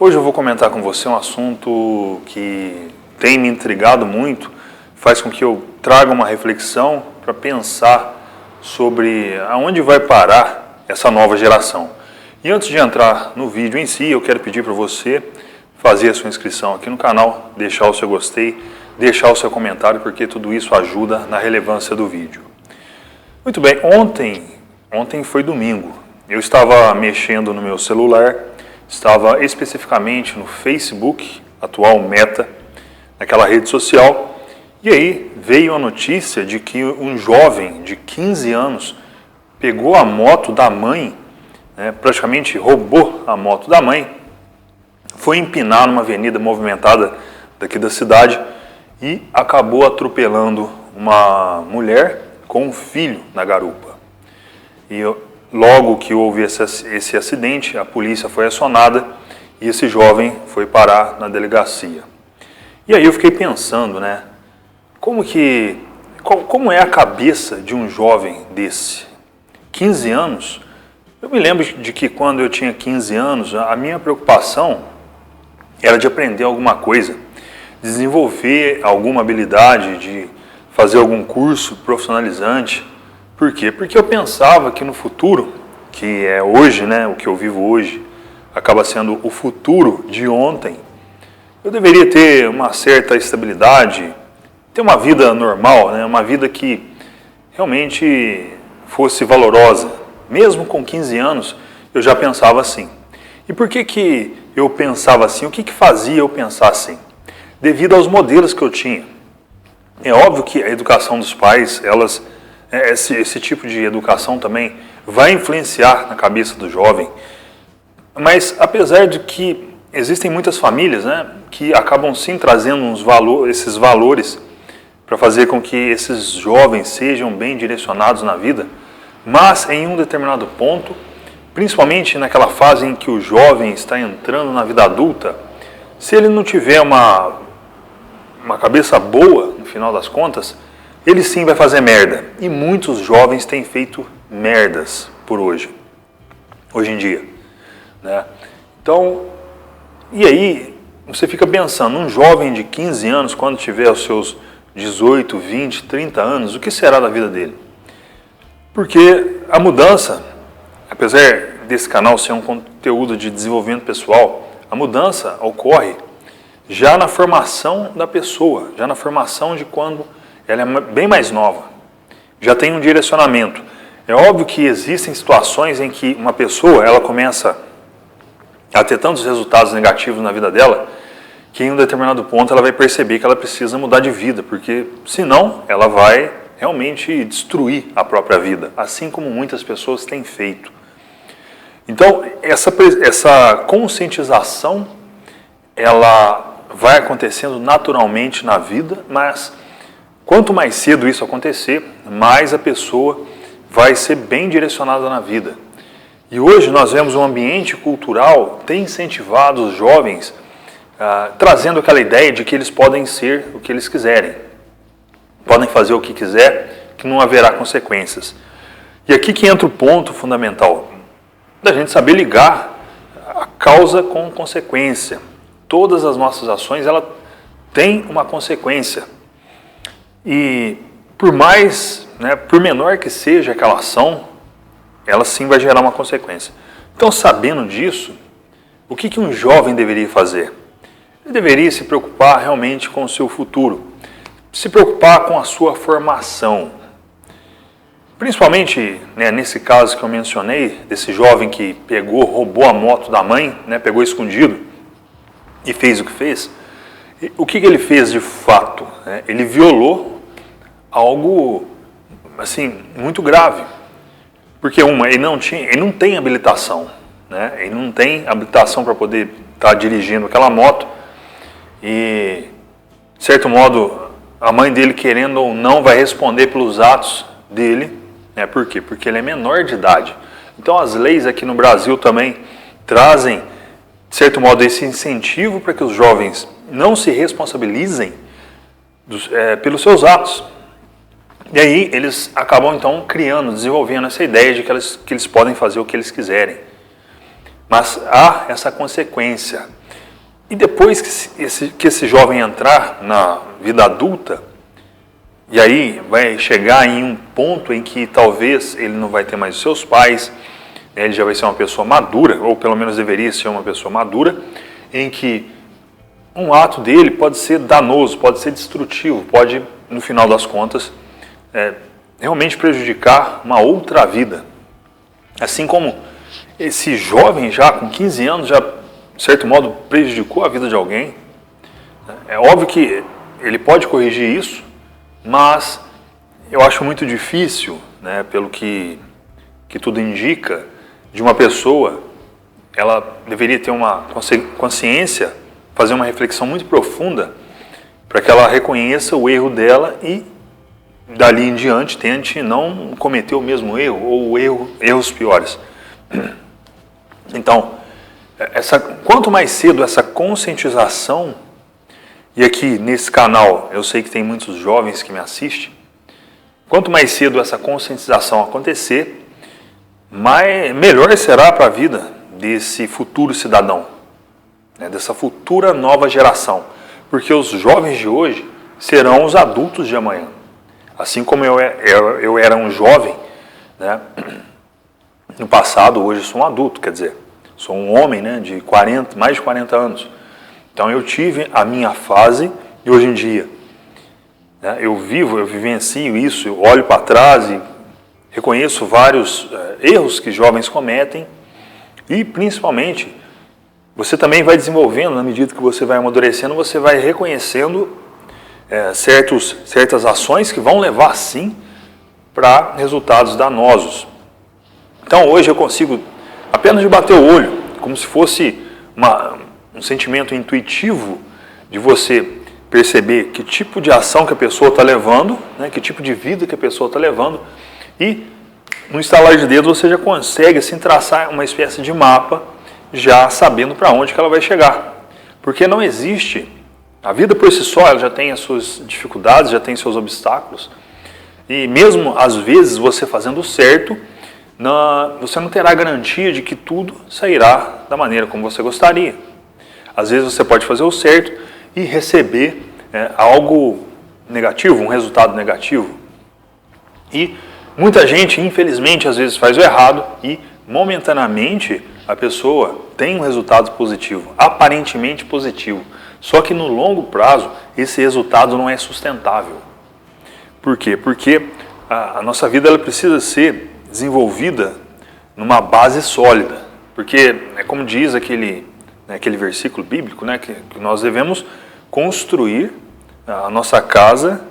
Hoje eu vou comentar com você um assunto que tem me intrigado muito, faz com que eu traga uma reflexão para pensar sobre aonde vai parar essa nova geração. E antes de entrar no vídeo em si, eu quero pedir para você fazer a sua inscrição aqui no canal, deixar o seu gostei, deixar o seu comentário, porque tudo isso ajuda na relevância do vídeo. Muito bem, ontem foi domingo, eu estava mexendo no meu celular, estava especificamente no Facebook, atual Meta, naquela rede social, e aí veio a notícia de que um jovem de 15 anos pegou a moto da mãe, praticamente roubou a moto da mãe, foi empinar numa avenida movimentada daqui da cidade e acabou atropelando uma mulher com um filho na garupa. E logo que houve esse acidente, a polícia foi acionada e esse jovem foi parar na delegacia. E aí eu fiquei pensando, como é a cabeça de um jovem desse? 15 anos? Eu me lembro de que quando eu tinha 15 anos, a minha preocupação era de aprender alguma coisa, desenvolver alguma habilidade, de fazer algum curso profissionalizante. Por quê? Porque eu pensava que no futuro, que é hoje, o que eu vivo hoje, acaba sendo o futuro de ontem, eu deveria ter uma certa estabilidade, ter uma vida normal, uma vida que realmente fosse valorosa. Mesmo com 15 anos, eu já pensava assim. E por que eu pensava assim? O que fazia eu pensar assim? Devido aos modelos que eu tinha. É óbvio que a educação dos pais, esse tipo de educação também vai influenciar na cabeça do jovem, mas apesar de que existem muitas famílias que acabam sim trazendo esses valores para fazer com que esses jovens sejam bem direcionados na vida, mas em um determinado ponto, principalmente naquela fase em que o jovem está entrando na vida adulta, se ele não tiver uma cabeça boa, no final das contas, ele sim vai fazer merda. E muitos jovens têm feito merdas por hoje em dia. Então, e aí, você fica pensando, um jovem de 15 anos, quando tiver os seus 18, 20, 30 anos, o que será da vida dele? Porque a mudança, apesar desse canal ser um conteúdo de desenvolvimento pessoal, a mudança ocorre já na formação da pessoa, já na formação de quando ela é bem mais nova, já tem um direcionamento. É óbvio que existem situações em que uma pessoa ela começa a ter tantos resultados negativos na vida dela, que em um determinado ponto ela vai perceber que ela precisa mudar de vida, porque senão ela vai realmente destruir a própria vida, assim como muitas pessoas têm feito. Então, essa conscientização, ela vai acontecendo naturalmente na vida, mas quanto mais cedo isso acontecer, mais a pessoa vai ser bem direcionada na vida. E hoje nós vemos um ambiente cultural tem incentivado os jovens, trazendo aquela ideia de que eles podem ser o que eles quiserem. Podem fazer o que quiser, que não haverá consequências. E aqui que entra o ponto fundamental, da gente saber ligar a causa com consequência. Todas as nossas ações, ela tem uma consequência. E por menor que seja aquela ação, ela sim vai gerar uma consequência. Então, sabendo disso, o que um jovem deveria fazer? Ele deveria se preocupar realmente com o seu futuro, se preocupar com a sua formação. Principalmente, nesse caso que eu mencionei, desse jovem que roubou a moto da mãe, pegou escondido e fez o que fez. O que ele fez de fato? Ele violou algo muito grave. Porque ele não tem habilitação, ele não tem habilitação para poder estar dirigindo aquela moto e, de certo modo, a mãe dele, querendo ou não, vai responder pelos atos dele. Por quê? Porque ele é menor de idade. Então as leis aqui no Brasil também trazem, de certo modo, esse incentivo para que os jovens não se responsabilizem pelos seus atos. E aí eles acabam então desenvolvendo essa ideia de que eles podem fazer o que eles quiserem. Mas há essa consequência. E depois que esse jovem entrar na vida adulta, e aí vai chegar em um ponto em que talvez ele não vai ter mais os seus pais, ele já vai ser uma pessoa madura, ou pelo menos deveria ser uma pessoa madura, em que um ato dele pode ser danoso, pode ser destrutivo, pode, no final das contas, realmente prejudicar uma outra vida. Assim como esse jovem já com 15 anos já, de certo modo, prejudicou a vida de alguém. É óbvio que ele pode corrigir isso, mas eu acho muito difícil, né, pelo que tudo indica, de uma pessoa, ela deveria ter uma consciência, fazer uma reflexão muito profunda para que ela reconheça o erro dela e dali em diante tente não cometer o mesmo erro ou erros piores. Então, quanto mais cedo essa conscientização, e aqui nesse canal eu sei que tem muitos jovens que me assistem, quanto mais cedo essa conscientização acontecer, melhor será para a vida desse futuro cidadão, né, dessa futura nova geração. Porque os jovens de hoje serão os adultos de amanhã. Assim como eu era um jovem, né, no passado, hoje sou um adulto, quer dizer, sou um homem, né, de mais de 40 anos. Então eu tive a minha fase e hoje em dia, né, eu vivencio isso, eu olho para trás e reconheço vários erros que jovens cometem e, principalmente, você também vai desenvolvendo, na medida que você vai amadurecendo, você vai reconhecendo certas ações que vão levar, sim, para resultados danosos. Então, hoje eu consigo, apenas de bater o olho, como se fosse um sentimento intuitivo de você perceber que tipo de ação que a pessoa está levando, né, que tipo de vida que a pessoa está levando, e no estalar de dedo você já consegue assim, traçar uma espécie de mapa, já sabendo para onde que ela vai chegar. Porque não existe, a vida por si só ela já tem as suas dificuldades, já tem seus obstáculos, e mesmo às vezes você fazendo o certo, você não terá garantia de que tudo sairá da maneira como você gostaria. Às vezes você pode fazer o certo e receber algo negativo, um resultado negativo. E muita gente, infelizmente, às vezes faz o errado e, momentaneamente, a pessoa tem um resultado positivo, aparentemente positivo. Só que no longo prazo, esse resultado não é sustentável. Por quê? Porque a nossa vida ela precisa ser desenvolvida numa base sólida. Porque, como diz aquele versículo bíblico, né, que nós devemos construir a nossa casa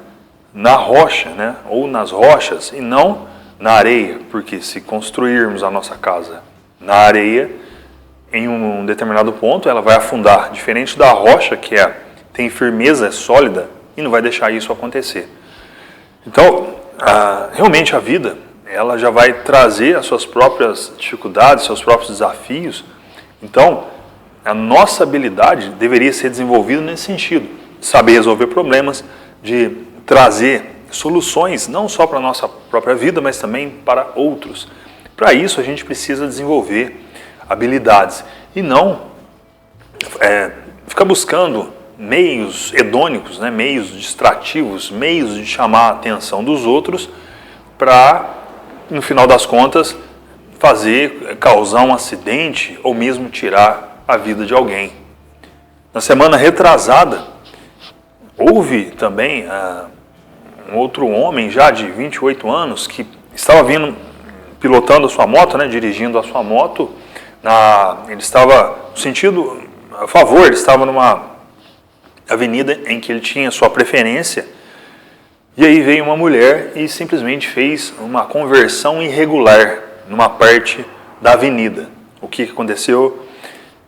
na rocha, né, ou nas rochas, e não na areia. Porque se construirmos a nossa casa na areia, em um determinado ponto ela vai afundar. Diferente da rocha, que tem firmeza, é sólida, e não vai deixar isso acontecer. Então, realmente a vida, ela já vai trazer as suas próprias dificuldades, seus próprios desafios. Então, a nossa habilidade deveria ser desenvolvida nesse sentido. Saber resolver problemas, de trazer soluções, não só para a nossa própria vida, mas também para outros. Para isso, a gente precisa desenvolver habilidades e não ficar buscando meios hedônicos, né, meios distrativos, meios de chamar a atenção dos outros para, no final das contas, causar um acidente ou mesmo tirar a vida de alguém. Na semana retrasada, houve também um outro homem já de 28 anos que estava pilotando a sua moto, né, dirigindo a sua moto, ele estava no sentido a favor, ele estava numa avenida em que ele tinha sua preferência, e aí veio uma mulher e simplesmente fez uma conversão irregular numa parte da avenida. O que aconteceu?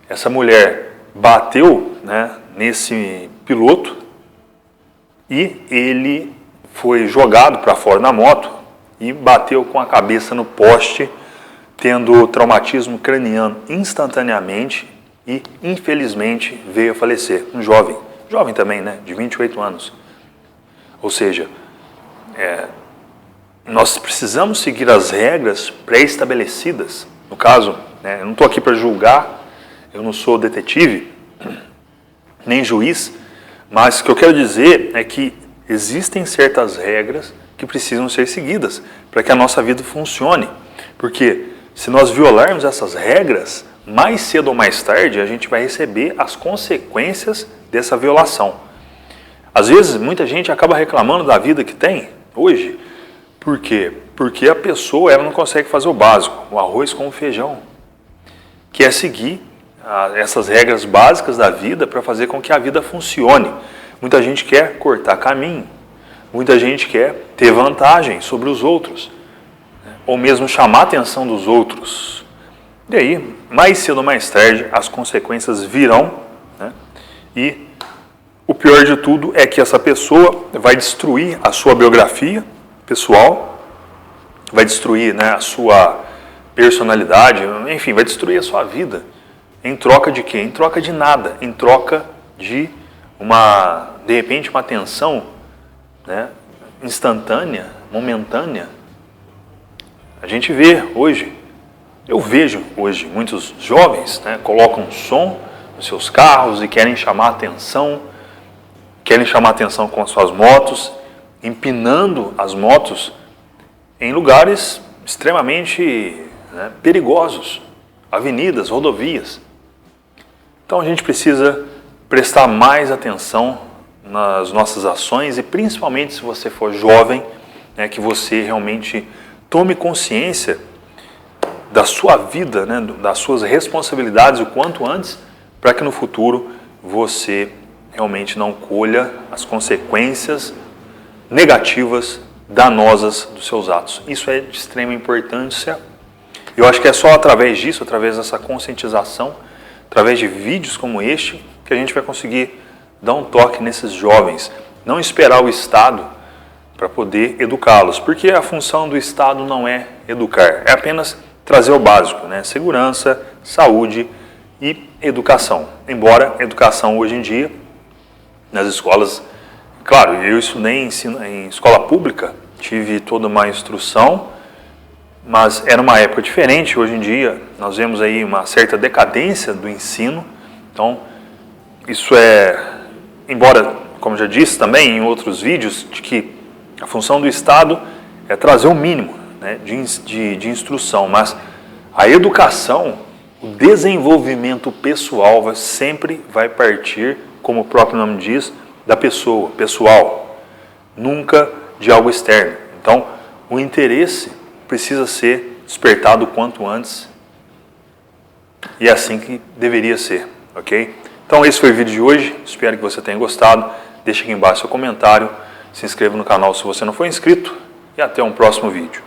Essa mulher bateu, né, nesse piloto e ele foi jogado para fora da moto e bateu com a cabeça no poste, tendo traumatismo craniano instantaneamente e, infelizmente, veio a falecer. Um jovem também, né, de 28 anos. Ou seja, nós precisamos seguir as regras pré-estabelecidas. No caso, eu não estou aqui para julgar, eu não sou detetive, nem juiz, mas o que eu quero dizer é que existem certas regras que precisam ser seguidas para que a nossa vida funcione. Porque se nós violarmos essas regras, mais cedo ou mais tarde a gente vai receber as consequências dessa violação. Às vezes muita gente acaba reclamando da vida que tem hoje. Por quê? Porque a pessoa ela não consegue fazer o básico, o arroz com o feijão, que é seguir essas regras básicas da vida para fazer com que a vida funcione. Muita gente quer cortar caminho, muita gente quer ter vantagem sobre os outros, ou mesmo chamar a atenção dos outros. E aí, mais cedo ou mais tarde, as consequências virão, né? E o pior de tudo é que essa pessoa vai destruir a sua biografia pessoal, vai destruir, né, a sua personalidade, enfim, vai destruir a sua vida. Em troca de quê? Em troca de nada, em troca de repente, uma atenção, né, instantânea, momentânea. A gente vê hoje, eu vejo hoje muitos jovens, né, colocam som nos seus carros e querem chamar atenção com as suas motos, empinando as motos em lugares extremamente, né, perigosos, avenidas, rodovias. Então a gente precisa prestar mais atenção nas nossas ações e principalmente se você for jovem, né, que você realmente tome consciência da sua vida, né, das suas responsabilidades o quanto antes, para que no futuro você realmente não colha as consequências negativas, danosas dos seus atos. Isso é de extrema importância. Eu acho que é só através disso, através dessa conscientização, através de vídeos como este, que a gente vai conseguir dar um toque nesses jovens. Não esperar o Estado para poder educá-los, porque a função do Estado não é educar, é apenas trazer o básico, né? Segurança, saúde e educação. Embora a educação hoje em dia, nas escolas, claro, eu estudei em escola pública, tive toda uma instrução, mas era uma época diferente. Hoje em dia nós vemos aí uma certa decadência do ensino. Então isso embora, como já disse também em outros vídeos, de que a função do Estado é trazer o mínimo, né, de instrução, mas a educação, o desenvolvimento pessoal sempre vai partir, como o próprio nome diz, da pessoa, pessoal, nunca de algo externo. Então o interesse precisa ser despertado o quanto antes, e é assim que deveria ser, ok? Então esse foi o vídeo de hoje, espero que você tenha gostado. Deixe aqui embaixo seu comentário, se inscreva no canal se você não for inscrito e até um próximo vídeo.